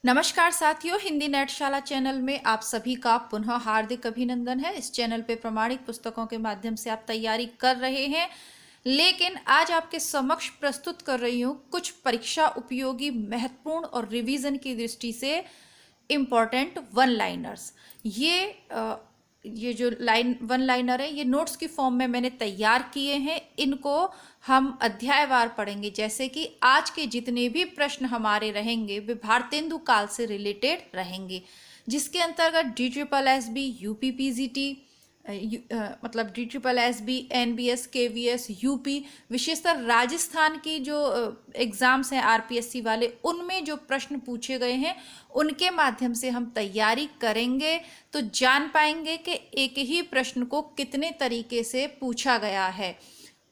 नमस्कार साथियों, हिंदी नेटशाला चैनल में आप सभी का पुनः हार्दिक अभिनंदन है। इस चैनल पे प्रमाणिक पुस्तकों के माध्यम से आप तैयारी कर रहे हैं, लेकिन आज आपके समक्ष प्रस्तुत कर रही हूँ कुछ परीक्षा उपयोगी, महत्वपूर्ण और रिवीजन की दृष्टि से इम्पॉर्टेंट वन लाइनर्स। ये जो वन लाइनर है, ये नोट्स की फॉर्म में मैंने तैयार किए हैं। इनको हम अध्यायवार पढ़ेंगे, जैसे कि आज के जितने भी प्रश्न हमारे रहेंगे वे भारतेंदु काल से रिलेटेड रहेंगे, जिसके अंतर्गत DSSB, UPPGT, मतलब DSSB, NBS, KVS, UP, विशेषकर राजस्थान की जो एग्ज़ाम्स हैं RPSC वाले, उनमें जो प्रश्न पूछे गए हैं उनके माध्यम से हम तैयारी करेंगे, तो जान पाएंगे कि एक ही प्रश्न को कितने तरीके से पूछा गया है।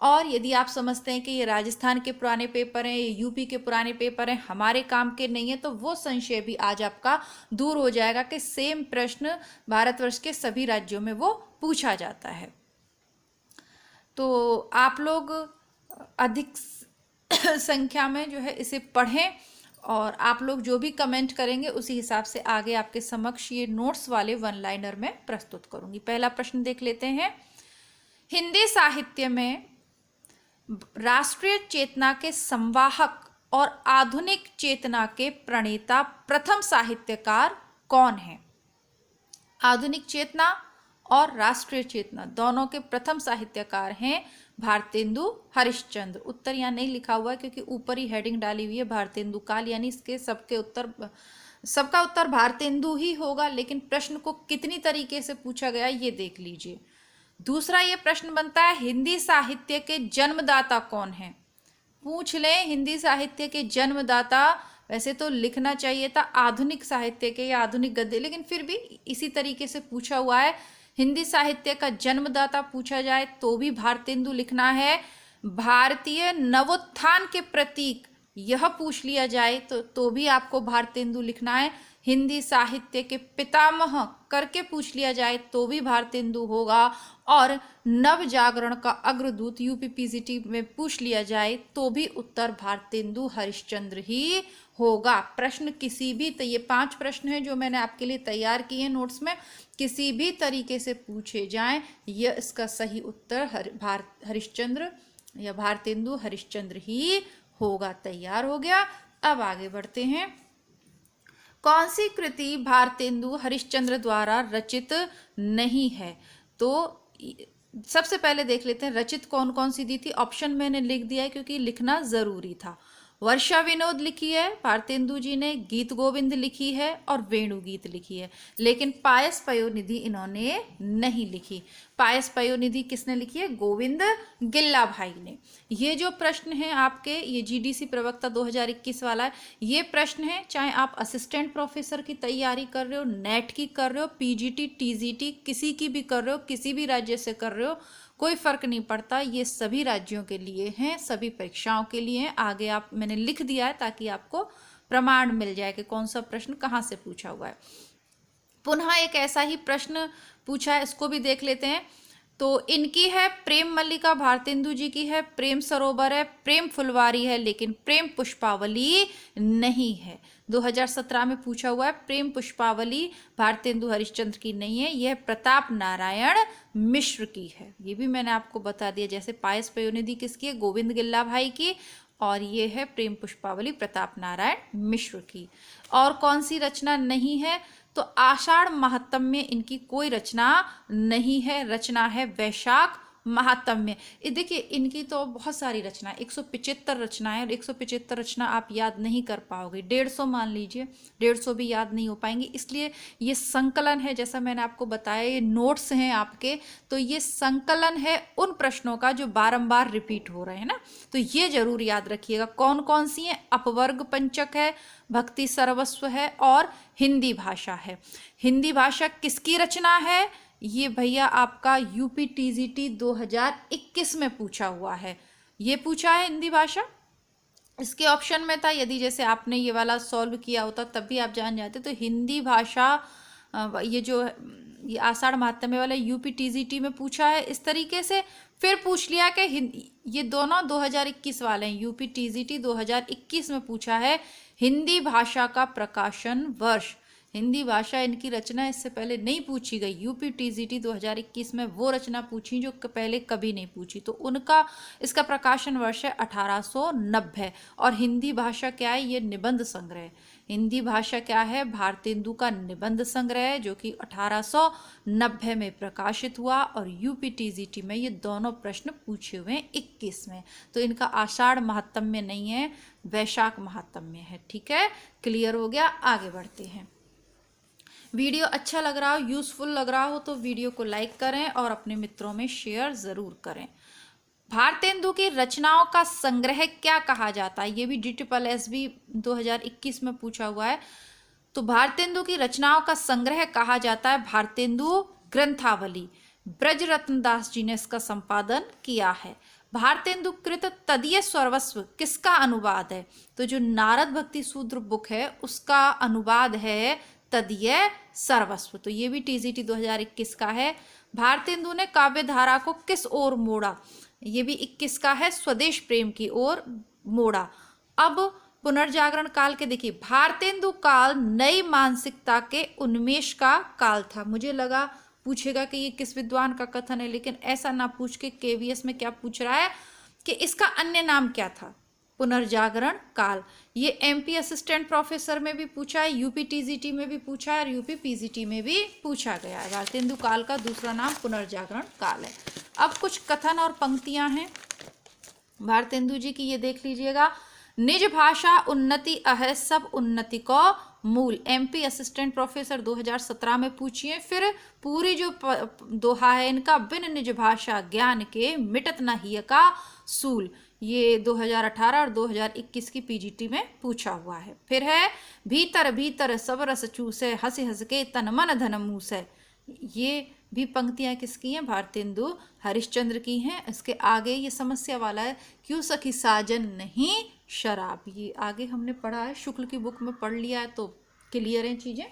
और यदि आप समझते हैं कि ये राजस्थान के पुराने पेपर हैं, ये यूपी के पुराने पेपर हैं, हमारे काम के नहीं है, तो वो संशय भी आज आपका दूर हो जाएगा कि सेम प्रश्न भारतवर्ष के सभी राज्यों में वो पूछा जाता है। तो आप लोग अधिक संख्या में जो है इसे पढ़ें, और आप लोग जो भी कमेंट करेंगे उसी हिसाब से आगे आपके समक्ष ये नोट्स वाले वन लाइनर में प्रस्तुत करूंगी। पहला प्रश्न देख लेते हैं। हिंदी साहित्य में राष्ट्रीय चेतना के संवाहक और आधुनिक चेतना के प्रणेता प्रथम साहित्यकार कौन है? आधुनिक चेतना और राष्ट्रीय चेतना दोनों के प्रथम साहित्यकार हैं भारतेंदु हरिश्चंद्र। उत्तर यहाँ नहीं लिखा हुआ है क्योंकि ऊपर ही हेडिंग डाली हुई है भारतेंदु काल, यानी इसके सबका उत्तर भारतेंदु ही होगा, लेकिन प्रश्न को कितनी तरीके से पूछा गया ये देख लीजिए। दूसरा ये प्रश्न बनता है, हिंदी साहित्य के जन्मदाता कौन है? पूछ लें हिंदी साहित्य के जन्मदाता। वैसे तो लिखना चाहिए था आधुनिक साहित्य के या आधुनिक गद्य, लेकिन फिर भी इसी तरीके से पूछा हुआ है। हिंदी साहित्य का जन्मदाता पूछा जाए तो भी भारतेंदु लिखना है। भारतीय नवोत्थान के प्रतीक यह पूछ लिया जाए तो भी आपको भारतेंदु लिखना है। हिंदी साहित्य के पितामह करके पूछ लिया जाए तो भी भारतेंदु होगा, और नव जागरण का अग्रदूत UPPGT में पूछ लिया जाए तो भी उत्तर भारतेंदु हरिश्चंद्र ही होगा। प्रश्न किसी भी, तो ये 5 प्रश्न हैं जो मैंने आपके लिए तैयार किए हैं नोट्स में, किसी भी तरीके से पूछे जाएं यह इसका सही उत्तर हरिश्चंद्र या भारतेंदु हरिश्चंद्र ही होगा। तैयार हो गया। अब आगे बढ़ते हैं। कौन सी कृति भारतेंदु हरिश्चंद्र द्वारा रचित नहीं है? तो सबसे पहले देख लेते हैं रचित कौन कौन सी दी थी। ऑप्शन मैंने लिख दिया है क्योंकि लिखना जरूरी था। वर्षा विनोद लिखी है भारतेंदु जी ने, गीत गोविंद लिखी है और वेणु गीत लिखी है, लेकिन पायस पयोनिधि इन्होंने नहीं लिखी। पायस पयोनिधि किसने लिखी है? गोविंद गिल्ला भाई ने। ये जो प्रश्न है आपके, ये GDC प्रवक्ता 2021 वाला है। ये प्रश्न है चाहे आप असिस्टेंट प्रोफेसर की तैयारी कर रहे हो, नेट की कर रहे हो, PGT TGT किसी की भी कर रहे हो, किसी भी राज्य से कर रहे हो, कोई फर्क नहीं पड़ता। ये सभी राज्यों के लिए हैं, सभी परीक्षाओं के लिए हैं। आगे आप मैंने लिख दिया है ताकि आपको प्रमाण मिल जाए कि कौन सा प्रश्न कहाँ से पूछा हुआ है। पुनः एक ऐसा ही प्रश्न पूछा है, इसको भी देख लेते हैं। तो इनकी है प्रेम मल्लिका, भारतेंदु जी की है प्रेम सरोवर है, प्रेम फुलवारी है, लेकिन प्रेम पुष्पावली नहीं है। 2017 में पूछा हुआ है। प्रेम पुष्पावली भारतेंदु हरिश्चंद्र की नहीं है, यह प्रताप नारायण मिश्र की है। ये भी मैंने आपको बता दिया। जैसे पायस पयोनिधि किसकी है? गोविंद गिल्ला भाई की, और ये है प्रेम पुष्पावली प्रताप नारायण मिश्र की। और कौन सी रचना नहीं है? तो आषाढ़ महात्म्य इनकी कोई रचना नहीं है। रचना है वैशाख महात्म्य। ये देखिए इनकी तो बहुत सारी रचना, 175 रचनाएं, और 175 रचना आप याद नहीं कर पाओगे। 150 मान लीजिए, 150 भी याद नहीं हो पाएंगी। इसलिए ये संकलन है, जैसा मैंने आपको बताया ये नोट्स हैं आपके, तो ये संकलन है उन प्रश्नों का जो बारंबार रिपीट हो रहे हैं ना, तो ये जरूर याद रखिएगा। कौन कौन सी हैं? अपवर्ग पंचक है, भक्ति सर्वस्व है, और हिंदी भाषा है। हिंदी भाषा किसकी रचना है? ये भैया आपका UPTGT 2021 में पूछा हुआ है। ये पूछा है हिंदी भाषा, इसके ऑप्शन में था। यदि जैसे आपने ये वाला सॉल्व किया होता तब भी आप जान जाते। तो हिंदी भाषा ये जो ये आषाढ़ महात्म्य वाला UPTGT में पूछा है इस तरीके से। फिर पूछ लिया कि ये दोनों 2021 वाले हैं। UPTGT 2021 में पूछा है हिंदी भाषा का प्रकाशन वर्ष, हिंदी भाषा इनकी रचना इससे पहले नहीं पूछी गई। यूपी टीजीटी 2021 में वो रचना पूछी जो पहले कभी नहीं पूछी, तो उनका इसका प्रकाशन वर्ष है 1890। और हिंदी भाषा क्या है? ये निबंध संग्रह। हिंदी भाषा क्या है? भारतेंदु का निबंध संग्रह जो कि 1890 में प्रकाशित हुआ। और यूपी टीजीटी में ये दोनों प्रश्न पूछे हुए हैं 21 में। तो इनका आषाढ़ महात्म्य नहीं है, वैशाख महात्म्य है। ठीक है, क्लियर हो गया। आगे बढ़ते हैं। वीडियो अच्छा लग रहा हो, यूजफुल लग रहा हो तो वीडियो को लाइक करें और अपने मित्रों में शेयर जरूर करें। भारतेंदु की रचनाओं का संग्रह क्या कहा जाता है? ये भी DSSB 2021 में पूछा हुआ है। तो भारतेंदु की रचनाओं का संग्रह कहा जाता है भारतेंदु ग्रंथावली। ब्रजरत्न दास जी ने इसका संपादन किया है। भारतेंदु कृत तदीय सर्वस्व किसका अनुवाद है? तो जो नारद भक्ति सूत्र बुक है उसका अनुवाद है तदीय सर्वस्व। तो ये भी टीजीटी 2021 का है। भारतेंदु ने काव्य धारा को किस ओर मोड़ा? ये भी 21 का है, स्वदेश प्रेम की ओर मोड़ा। अब पुनर्जागरण काल के देखिए, भारतेंदु काल नई मानसिकता के उन्मेष का काल था। मुझे लगा पूछेगा कि ये किस विद्वान का कथन है, लेकिन ऐसा ना पूछ के केवीएस में क्या पूछ रहा है कि इसका अन्य नाम क्या था? पुनर्जागरण काल। ये एमपी असिस्टेंट प्रोफेसर में भी पूछा है, यूपी टीजीटी में भी पूछा है और यूपी पीजीटी में भी पूछा गया है। भारतेंदु काल का दूसरा नाम पुनर्जागरण काल है। अब कुछ कथन और पंक्तियां हैं भारतेंदु जी की, ये देख लीजिएगा। निज भाषा उन्नति अह सब उन्नति को मूल, एमपी असिस्टेंट प्रोफेसर 2017 में पूछिए। फिर पूरी जो दोहा है इनका, बिन निज भाषा ज्ञान के मिटत न हिय का सूल, ये 2018 और 2021 की पीजीटी में पूछा हुआ है। फिर है भीतर भीतर सब रस चूसे, हंस हंस के तन मन धन मूसे, ये भी पंक्तियां किसकी हैं? भारतेंदु हरिश्चंद्र की हैं। इसके आगे ये समस्या वाला है, क्यों सखी साजन नहीं शराब, ये आगे हमने पढ़ा है, शुक्ल की बुक में पढ़ लिया है तो क्लियर है चीजें।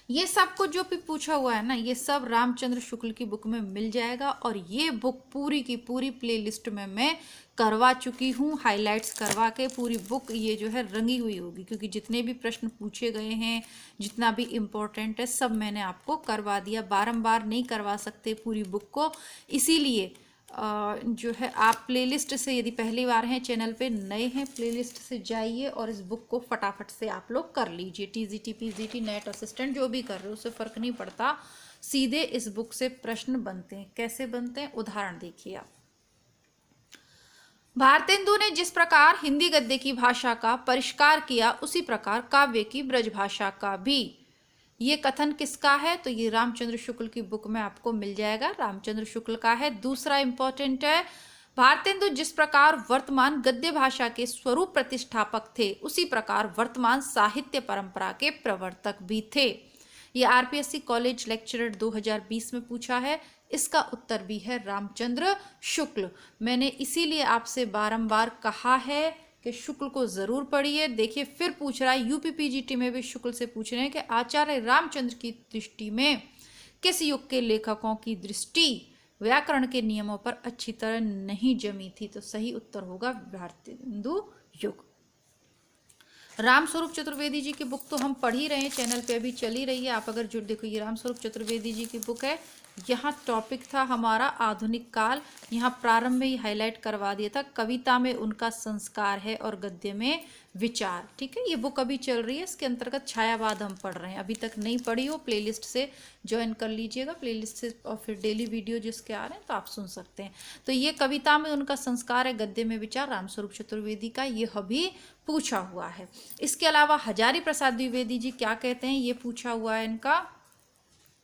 ये सब कुछ जो भी पूछा हुआ है ना, ये सब रामचंद्र शुक्ल की बुक में मिल जाएगा। और ये बुक पूरी की पूरी प्लेलिस्ट में मैं करवा चुकी हूँ, हाइलाइट्स करवा के पूरी बुक ये जो है रंगी हुई होगी, क्योंकि जितने भी प्रश्न पूछे गए हैं, जितना भी इम्पोर्टेंट है, सब मैंने आपको करवा दिया। बारंबार नहीं करवा सकते पूरी बुक को, इसीलिए जो है आप प्लेलिस्ट से, यदि पहली बार हैं चैनल पे, नए हैं, प्लेलिस्ट से जाइए और इस बुक को फटाफट से आप लोग कर लीजिए। टीजीटी पीजीटी नेट असिस्टेंट जो भी कर रहे हो उससे फ़र्क नहीं पड़ता, सीधे इस बुक से प्रश्न बनते हैं। कैसे बनते हैं? उदाहरण देखिए आप। भारतेंदु ने जिस प्रकार हिंदी गद्य की भाषा का परिष्कार किया, उसी प्रकार काव्य की ब्रज भाषा का भी। ये कथन किसका है? तो ये रामचंद्र शुक्ल की बुक में आपको मिल जाएगा, रामचंद्र शुक्ल का है। दूसरा इंपॉर्टेंट है, भारतेंदु जिस प्रकार वर्तमान गद्य भाषा के स्वरूप प्रतिष्ठापक थे, उसी प्रकार वर्तमान साहित्य परंपरा के प्रवर्तक भी थे। ये आरपीएससी कॉलेज लेक्चरर 2020 में पूछा है। इसका उत्तर भी है रामचंद्र शुक्ल। मैंने इसीलिए आपसे बारंबार कहा है कि शुक्ल को जरूर पढ़िए। देखिए फिर पूछ रहा है, यूपी पीजीटी में भी शुक्ल से पूछ रहे हैं कि आचार्य रामचंद्र की दृष्टि में किस युग के लेखकों की दृष्टि व्याकरण के नियमों पर अच्छी तरह नहीं जमी थी? तो सही उत्तर होगा भारतेंदु युग। रामस्वरूप चतुर्वेदी जी की बुक तो हम पढ़ ही रहे हैं, चैनल पे अभी चली रही है। आप अगर जुड़, देखो ये रामस्वरूप चतुर्वेदी जी की बुक है। यहाँ टॉपिक था हमारा आधुनिक काल, यहाँ प्रारंभ में ही हाईलाइट करवा दिया था, कविता में उनका संस्कार है और गद्य में विचार। ठीक है, ये बुक अभी चल रही है, इसके अंतर्गत छायावाद हम पढ़ रहे हैं। अभी तक नहीं पढ़ी हो, प्लेलिस्ट से ज्वाइन कर लीजिएगा, प्लेलिस्ट से, और फिर डेली वीडियो जिसके आ रहे हैं तो आप सुन सकते हैं। तो ये कविता में उनका संस्कार है, गद्य में विचार, रामस्वरूप चतुर्वेदी का, ये अभी पूछा हुआ है। इसके अलावा हजारी प्रसाद द्विवेदी जी क्या कहते हैं, ये पूछा हुआ है इनका,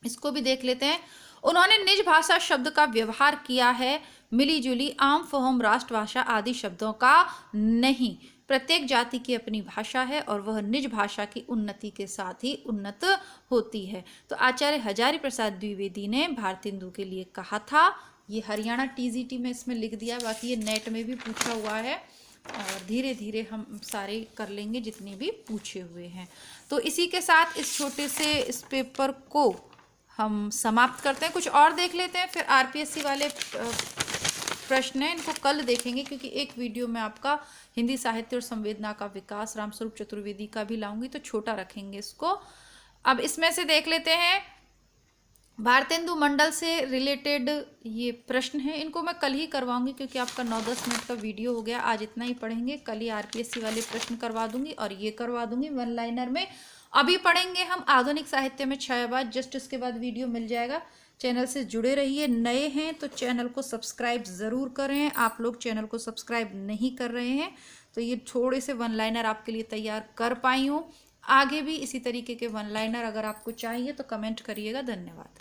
इसको भी देख लेते हैं। उन्होंने निज भाषा शब्द का व्यवहार किया है, मिली जुली आम फहम राष्ट्रभाषा आदि शब्दों का नहीं। प्रत्येक जाति की अपनी भाषा है और वह निज भाषा की उन्नति के साथ ही उन्नत होती है। तो आचार्य हजारी प्रसाद द्विवेदी ने भारतेंदु के लिए कहा था। ये हरियाणा टीजीटी में इसमें लिख दिया, बाकी ये नेट में भी पूछा हुआ है और धीरे धीरे हम सारे कर लेंगे जितने भी पूछे हुए हैं। तो इसी के साथ इस छोटे से इस पेपर को हम समाप्त करते हैं। कुछ और देख लेते हैं, फिर आरपीएससी वाले प्रश्न हैं इनको कल देखेंगे, क्योंकि एक वीडियो में आपका हिंदी साहित्य और संवेदना का विकास रामस्वरूप चतुर्वेदी का भी लाऊंगी, तो छोटा रखेंगे इसको। अब इसमें से देख लेते हैं भारतेंदु मंडल से रिलेटेड ये प्रश्न है, इनको मैं कल ही करवाऊंगी क्योंकि आपका 9-10 मिनट का वीडियो हो गया। आज इतना ही पढ़ेंगे, कल ही आरपीएससी वाले प्रश्न करवा दूंगी और ये करवा दूंगी वन लाइनर में। अभी पढ़ेंगे हम आधुनिक साहित्य में छायावाद, जस्ट इसके बाद वीडियो मिल जाएगा। चैनल से जुड़े रहिए, नए हैं तो चैनल को सब्सक्राइब ज़रूर करें। आप लोग चैनल को सब्सक्राइब नहीं कर रहे हैं तो ये थोड़े से वन लाइनर आपके लिए तैयार कर पाई हूँ। आगे भी इसी तरीके के वन लाइनर अगर आपको चाहिए तो कमेंट करिएगा। धन्यवाद।